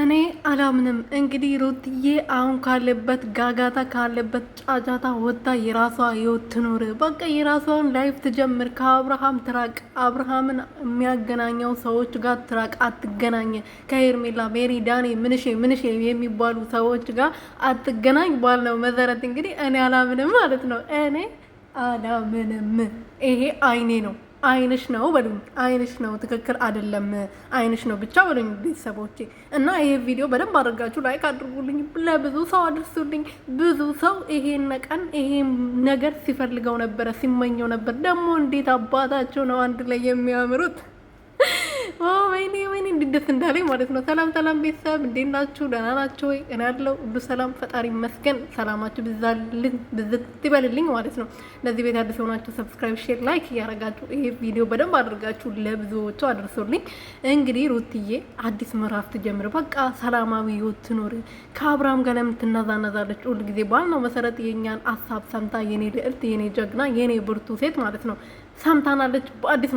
እኔ አላምንም። እንግዲህ ሩትዬ አሁን ካለበት ጋጋታ ካለበት ጫጫታ ወጣ የራሷ ህይወት ትኖር። በቃ የራሷን ላይፍ ትጀምር። ከአብርሃም ትራቅ። አብርሃምን የሚያገናኘው ሰዎች ጋር ትራቅ፣ አትገናኝ። ከሄርሜላ ሜሪ፣ ዳኔ ምንሽ የሚባሉ ሰዎች ጋር አትገናኝ ባልነው መሰረት እንግዲህ እኔ አላምንም ማለት ነው። እኔ አላምንም። ይሄ አይኔ ነው አይንሽ ነው በሉኝ። አይንሽ ነው ትክክል አይደለም። አይንሽ ነው ብቻ በሉኝ ቤተሰቦቼ። እና ይሄ ቪዲዮ በደንብ አድርጋችሁ ላይክ አድርጉልኝ፣ ለብዙ ሰው አድርሱልኝ። ብዙ ሰው ይሄን ቀን ይሄን ነገር ሲፈልገው ነበረ፣ ሲመኘው ነበር። ደግሞ እንዴት አባታቸው ነው አንድ ላይ የሚያምሩት! ወይኔ እንዴት ደስ እንዳለኝ ማለት ነው። ሰላም ቤተሰብ እንዴት ናችሁ? ደህና ናችሁ ወይ? እኔ ያለው ሁሉ ሰላም ፈጣሪ ይመስገን። ሰላማችሁ ብዝት ይበልልኝ ማለት ነው። ለዚህ ቤት አዲስ ሆናችሁ ሰብስክራይብ፣ ሼር፣ ላይክ እያደረጋችሁ ይሄ ቪዲዮ በደንብ አድርጋችሁ ለብዙዎቹ አድርሱልኝ። እንግዲህ ሩትዬ አዲስ ምዕራፍ ትጀምር። በቃ ሰላማዊ ህይወት ትኖር። ከአብርሃም ጋር ለምን ትናዛናዛለች? ሁሉ ጊዜ ባል ነው መሰረት የኛን ሀሳብ ሰምታ የኔ ልዕልት፣ የኔ ጀግና፣ የኔ ብርቱ ሴት ማለት ነው ሰምታናለች። በአዲስ